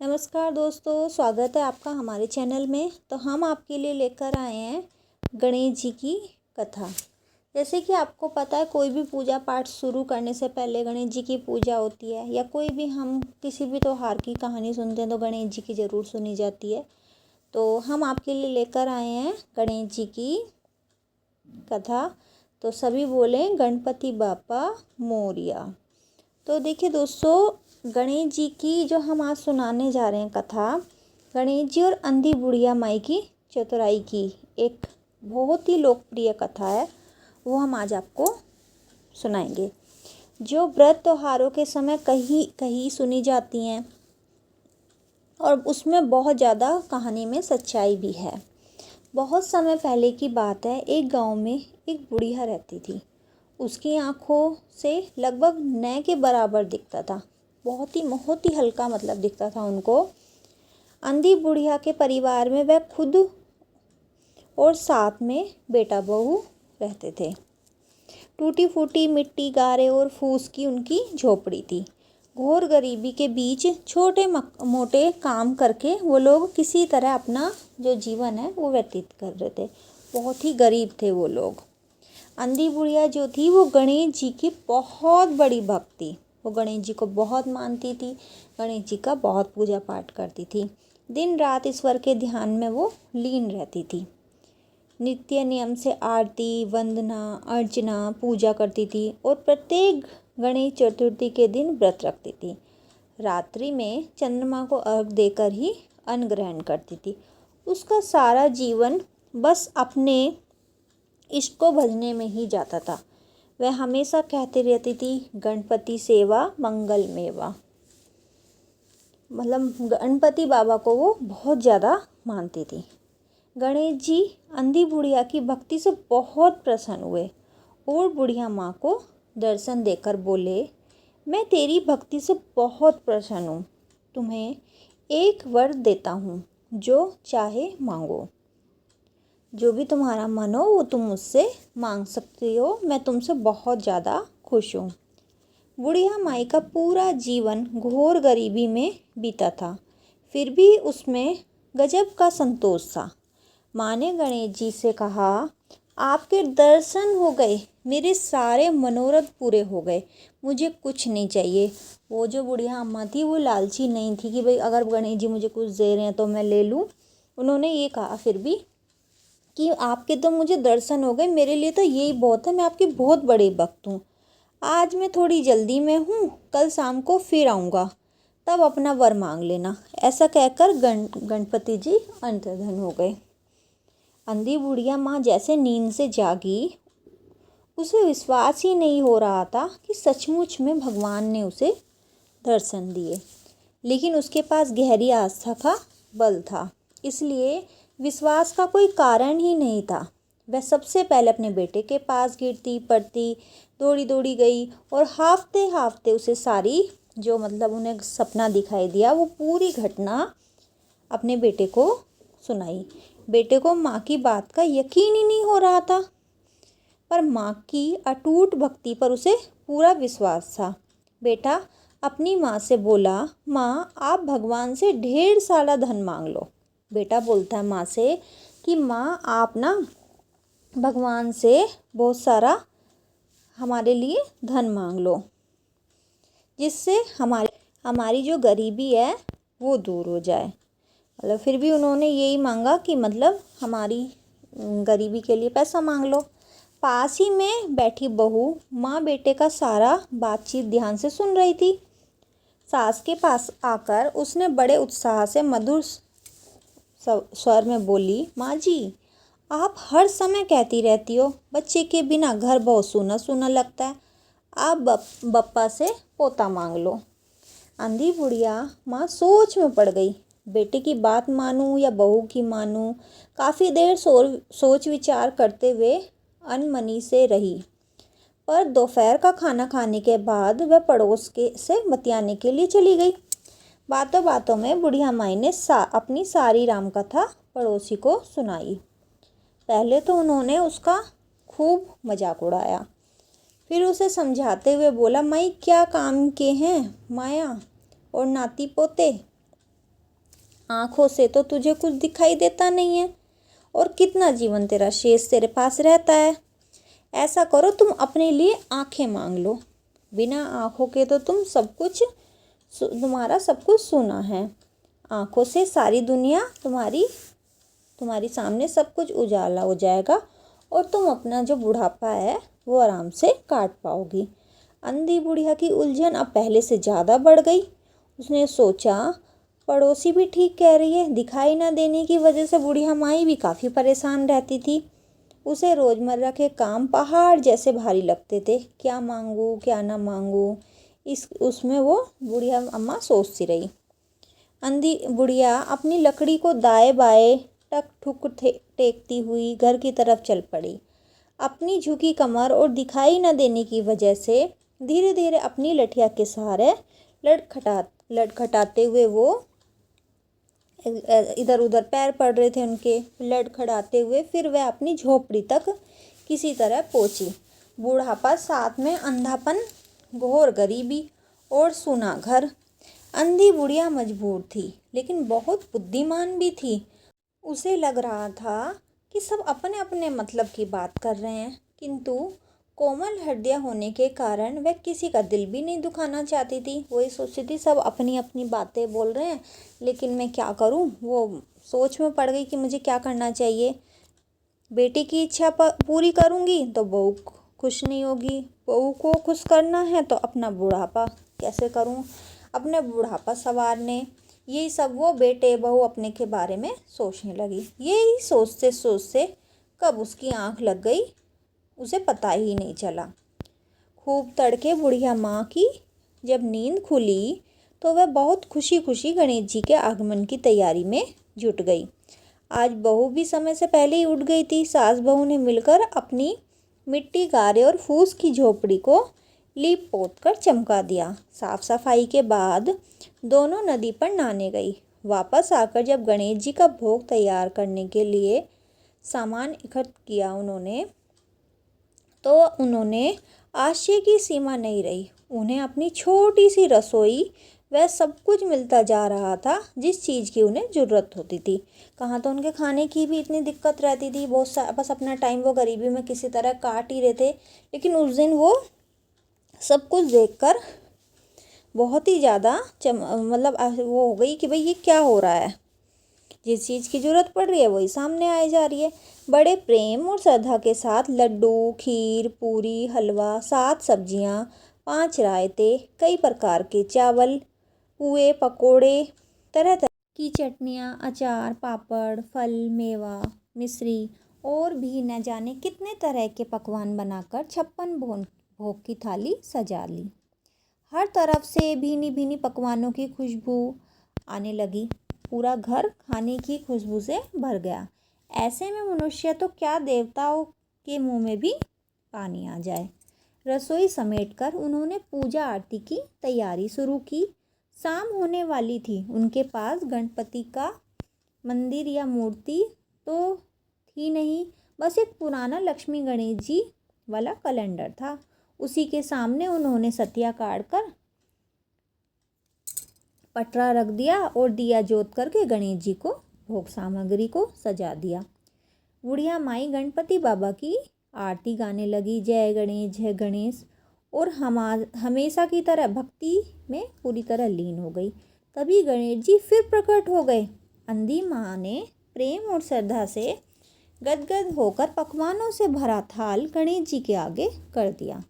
नमस्कार दोस्तों, स्वागत है आपका हमारे चैनल में। तो हम आपके लिए लेकर आए हैं गणेश जी की कथा। जैसे कि आपको पता है, कोई भी पूजा पाठ शुरू करने से पहले गणेश जी की पूजा होती है, या कोई भी हम किसी भी त्योहार की कहानी सुनते हैं तो गणेश जी की ज़रूर सुनी जाती है। तो हम आपके लिए लेकर आए हैं गणेश जी की कथा। तो सभी बोलें गणपति बाप्पा मोरया। तो देखिए दोस्तों, गणेश जी की जो हम आज सुनाने जा रहे हैं कथा, गणेश जी और अंधी बुढ़िया माई की चतुराई की एक बहुत ही लोकप्रिय कथा है। वो हम आज आपको सुनाएंगे, जो व्रत त्योहारों के समय कहीं कहीं सुनी जाती हैं, और उसमें बहुत ज़्यादा कहानी में सच्चाई भी है। बहुत समय पहले की बात है, एक गांव में एक बुढ़िया रहती थी। उसकी आँखों से लगभग नए के बराबर दिखता था, बहुत ही हल्का मतलब दिखता था उनको। अंधी बुढ़िया के परिवार में वह खुद और साथ में बेटा बहू रहते थे। टूटी फूटी मिट्टी, गारे और फूस की उनकी झोपड़ी थी। घोर गरीबी के बीच छोटे मोटे काम करके वो लोग किसी तरह अपना जो जीवन है वो व्यतीत कर रहे थे। बहुत ही गरीब थे वो लोग। अंधी बुढ़िया जो थी वो गणेश जी की बहुत बड़ी भक्त थी। वो गणेश जी को बहुत मानती थी, गणेश जी का बहुत पूजा पाठ करती थी। दिन रात ईश्वर के ध्यान में वो लीन रहती थी। नित्य नियम से आरती, वंदना, अर्चना, पूजा करती थी और प्रत्येक गणेश चतुर्थी के दिन व्रत रखती थी। रात्रि में चंद्रमा को अर्घ देकर ही अन्न ग्रहण करती थी। उसका सारा जीवन बस अपने इष्ट को भजने में ही जाता था। वह हमेशा कहती रहती थी, गणपति सेवा मंगल मेवा। मतलब गणपति बाबा को वो बहुत ज़्यादा मानती थी। गणेश जी अंधी बुढ़िया की भक्ति से बहुत प्रसन्न हुए और बुढ़िया माँ को दर्शन देकर बोले, मैं तेरी भक्ति से बहुत प्रसन्न हूँ। तुम्हें एक वर देता हूँ, जो चाहे मांगो। जो भी तुम्हारा मन हो वो तुम मुझसे मांग सकती हो। मैं तुमसे बहुत ज़्यादा खुश हूँ। बुढ़िया माई का पूरा जीवन घोर गरीबी में बीता था, फिर भी उसमें गजब का संतोष था। माँ ने गणेश जी से कहा, आपके दर्शन हो गए, मेरे सारे मनोरथ पूरे हो गए, मुझे कुछ नहीं चाहिए। वो जो बुढ़िया अम्मा थी वो लालची नहीं थी कि भाई अगर गणेश जी मुझे कुछ दे रहे हैं तो मैं ले लूँ। उन्होंने ये कहा फिर भी कि आपके तो मुझे दर्शन हो गए, मेरे लिए तो यही बहुत है, मैं आपकी बहुत बड़ी भक्त हूँ। आज मैं थोड़ी जल्दी में हूँ, कल शाम को फिर आऊँगा, तब अपना वर मांग लेना। ऐसा कहकर गणपति जी अंतर्धान हो गए। अंधी बुढ़िया माँ जैसे नींद से जागी, उसे विश्वास ही नहीं हो रहा था कि सचमुच में भगवान ने उसे दर्शन दिए। लेकिन उसके पास गहरी आस्था का बल था, इसलिए विश्वास का कोई कारण ही नहीं था। वह सबसे पहले अपने बेटे के पास गिरती पड़ती दौड़ी दौड़ी गई और हाफते हाफते उसे सारी जो मतलब उन्हें सपना दिखाई दिया वो पूरी घटना अपने बेटे को सुनाई। बेटे को माँ की बात का यकीन ही नहीं हो रहा था, पर माँ की अटूट भक्ति पर उसे पूरा विश्वास था। बेटा अपनी माँ से बोला, माँ आप भगवान से ढेर सारा धन मांग लो। बेटा बोलता है माँ से कि माँ आप ना भगवान से बहुत सारा हमारे लिए धन मांग लो, जिससे हमारी जो गरीबी है वो दूर हो जाए। मतलब फिर भी उन्होंने यही मांगा कि मतलब हमारी गरीबी के लिए पैसा मांग लो। पास ही में बैठी बहू माँ बेटे का सारा बातचीत ध्यान से सुन रही थी। सास के पास आकर उसने बड़े उत्साह से मधुर स्वर में बोली, माँ जी आप हर समय कहती रहती हो बच्चे के बिना घर बहुत सूना सूना लगता है, आप बप्पा से पोता मांग लो। अंधी बुढ़िया माँ सोच में पड़ गई, बेटे की बात मानूं या बहू की मानूं। काफ़ी देर सोच विचार करते हुए अनमनी से रही, पर दोपहर का खाना खाने के बाद वह पड़ोस के से बतियाने के लिए चली गई। बातों बातों में बुढ़िया माई ने अपनी सारी राम कथा पड़ोसी को सुनाई। पहले तो उन्होंने उसका खूब मजाक उड़ाया, फिर उसे समझाते हुए बोला, माई क्या काम के हैं माया और नाती पोते, आँखों से तो तुझे कुछ दिखाई देता नहीं है, और कितना जीवन तेरा शेष तेरे पास रहता है। ऐसा करो, तुम अपने लिए आँखें मांग लो। बिना आँखों के तो तुम्हारा सब कुछ सुना है। आँखों से सारी दुनिया तुम्हारी सामने सब कुछ उजाला हो जाएगा, और तुम अपना जो बुढ़ापा है वो आराम से काट पाओगी। अंधी बुढ़िया की उलझन अब पहले से ज़्यादा बढ़ गई। उसने सोचा, पड़ोसी भी ठीक कह रही है। दिखाई न देने की वजह से बुढ़िया माई भी काफ़ी परेशान रहती थी। उसे रोज़मर्रा के काम पहाड़ जैसे भारी लगते थे। क्या मांगूँ क्या ना मांगूँ, उसमें वो बुढ़िया अम्मा सोचती रही। अंधी बुढ़िया अपनी लकड़ी को दाएं बाएं टक ठुक टेकती हुई घर की तरफ चल पड़ी। अपनी झुकी कमर और दिखाई न देने की वजह से धीरे धीरे अपनी लठिया के सहारे लड़खड़ाते हुए वो इधर उधर पैर पड़ रहे थे उनके, लड़खड़ाते हुए फिर वह अपनी झोपड़ी तक किसी तरह पहुंची। बुढ़ापा, साथ में अंधापन, घोर गरीबी और सूना घर। अंधी बुढ़िया मजबूर थी, लेकिन बहुत बुद्धिमान भी थी। उसे लग रहा था कि सब अपने अपने मतलब की बात कर रहे हैं, किंतु कोमल हड्डियां होने के कारण वह किसी का दिल भी नहीं दुखाना चाहती थी। वही सोचती थी सब अपनी अपनी बातें बोल रहे हैं, लेकिन मैं क्या करूं। वो सोच में पड़ गई कि मुझे क्या करना चाहिए। बेटी की इच्छा पूरी करूंगी तो बहू खुश नहीं होगी, बहू को खुश करना है तो अपना बुढ़ापा कैसे करूं, अपने बुढ़ापा संवारने, यही सब वो बेटे बहू अपने के बारे में सोचने लगी। यही सोचते सोचते कब उसकी आंख लग गई, उसे पता ही नहीं चला। खूब तड़के बुढ़िया माँ की जब नींद खुली तो वह बहुत खुशी खुशी गणेश जी के आगमन की तैयारी में जुट गई। आज बहू भी समय से पहले ही उठ गई थी। सास बहू ने मिलकर अपनी मिट्टी, गारे और फूस की झोपड़ी को लीप पोत कर चमका दिया। साफ सफाई के बाद दोनों नदी पर नहाने गई। वापस आकर जब गणेश जी का भोग तैयार करने के लिए सामान इकट्ठा किया उन्होंने आश्चर्य की सीमा नहीं रही। उन्हें अपनी छोटी सी रसोई वह सब कुछ मिलता जा रहा था जिस चीज़ की उन्हें ज़रूरत होती थी। कहाँ तो उनके खाने की भी इतनी दिक्कत रहती थी। बस अपना टाइम वो गरीबी में किसी तरह काट ही रहे थे। लेकिन उस दिन वो सब कुछ देखकर बहुत ही ज़्यादा वो हो गई कि भाई ये क्या हो रहा है। जिस चीज़ की ज़रूरत पड़ रही है वही सामने आई जा रही है। बड़े प्रेम और श्रद्धा के साथ लड्डू, खीर, पूरी, हलवा, 7 सब्जियां, 5 रायते, कई प्रकार के चावल, पुए, पकोड़े, तरह तरह की चटनियाँ, अचार, पापड़, फल, मेवा, मिश्री और भी न जाने कितने तरह के पकवान बनाकर 56 भोग की थाली सजा ली। हर तरफ से भीनी भीनी पकवानों की खुशबू आने लगी। पूरा घर खाने की खुशबू से भर गया। ऐसे में मनुष्य तो क्या, देवताओं के मुंह में भी पानी आ जाए। रसोई समेटकर उन्होंने पूजा आरती की तैयारी शुरू की। शाम होने वाली थी। उनके पास गणपति का मंदिर या मूर्ति तो थी नहीं, बस एक पुराना लक्ष्मी गणेश जी वाला कैलेंडर था। उसी के सामने उन्होंने सतिया काट कर पटरा रख दिया और दिया जोत करके गणेश जी को भोग सामग्री को सजा दिया। बुढ़िया माई गणपति बाबा की आरती गाने लगी, जय गणेश जय गणेश, और हमेशा की तरह भक्ति में पूरी तरह लीन हो गई। तभी गणेश जी फिर प्रकट हो गए। अंधी माँ ने प्रेम और श्रद्धा से गदगद होकर पकवानों से भरा थाल गणेश जी के आगे कर दिया।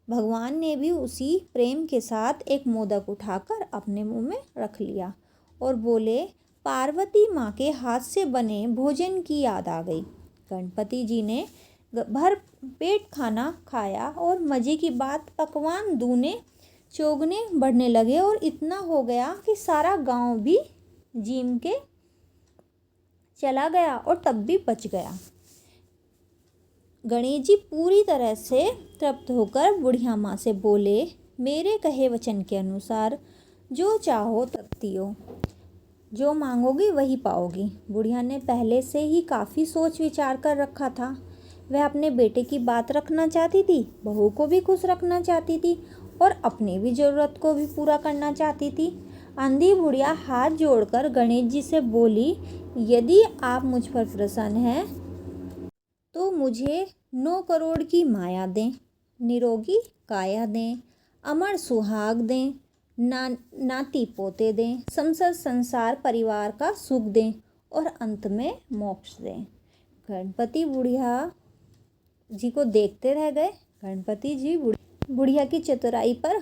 भगवान ने भी उसी प्रेम के साथ एक मोदक उठाकर अपने मुंह में रख लिया और बोले, पार्वती माँ के हाथ से बने भोजन की याद आ गई। गणपति जी ने भर पेट खाना खाया और मज़े की बात, पकवान दूने चौगने बढ़ने लगे और इतना हो गया कि सारा गांव भी जीम के चला गया और तब भी बच गया। गणेश जी पूरी तरह से तृप्त होकर बुढ़िया माँ से बोले, मेरे कहे वचन के अनुसार जो चाहो तृप्ति हो, जो मांगोगी वही पाओगी। बुढ़िया ने पहले से ही काफ़ी सोच विचार कर रखा था। वह अपने बेटे की बात रखना चाहती थी, बहू को भी खुश रखना चाहती थी और अपनी भी ज़रूरत को भी पूरा करना चाहती थी। अंधी बुढ़िया हाथ जोड़कर गणेश जी से बोली, यदि आप मुझ पर प्रसन्न हैं तो मुझे 9 करोड़ की माया दें, निरोगी काया दें, अमर सुहाग दें, नाती पोते दें, संसार परिवार का सुख दें और अंत में मोक्ष दें। गणपति बुढ़िया जी को देखते रह गए। गणपति जी बुढ़िया की चतुराई पर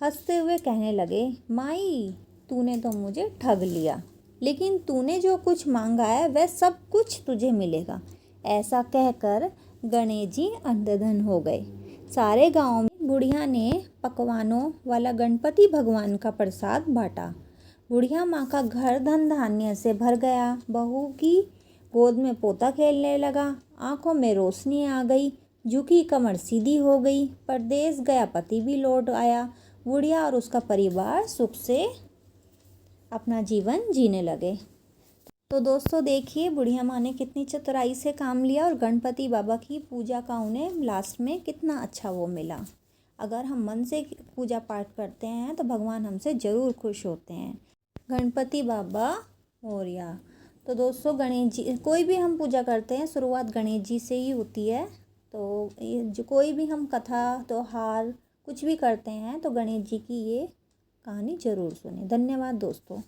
हंसते हुए कहने लगे, माई तूने तो मुझे ठग लिया, लेकिन तूने जो कुछ मांगा है वह सब कुछ तुझे मिलेगा। ऐसा कहकर गणेश जी अंधधन हो गए। सारे गांव में बुढ़िया ने पकवानों वाला गणपति भगवान का प्रसाद बांटा। बुढ़िया माँ का घर धन धान्य से भर गया। बहू की गोद में पोता खेलने लगा। आंखों में रोशनी आ गई। झुकी कमर सीधी हो गई। परदेश गया पति भी लौट आया। बुढ़िया और उसका परिवार सुख से अपना जीवन जीने लगे। तो दोस्तों देखिए बुढ़िया माँ ने कितनी चतुराई से काम लिया और गणपति बाबा की पूजा का उन्हें लास्ट में कितना अच्छा वो मिला। अगर हम मन से पूजा पाठ करते हैं तो भगवान हमसे ज़रूर खुश होते हैं। गणपति बाबा मोरया। तो दोस्तों गणेश जी, कोई भी हम पूजा करते हैं शुरुआत गणेश जी से ही होती है। तो जो कोई भी हम कथा त्योहार कुछ भी करते हैं तो गणेश जी की ये कहानी ज़रूर सुने। धन्यवाद दोस्तों।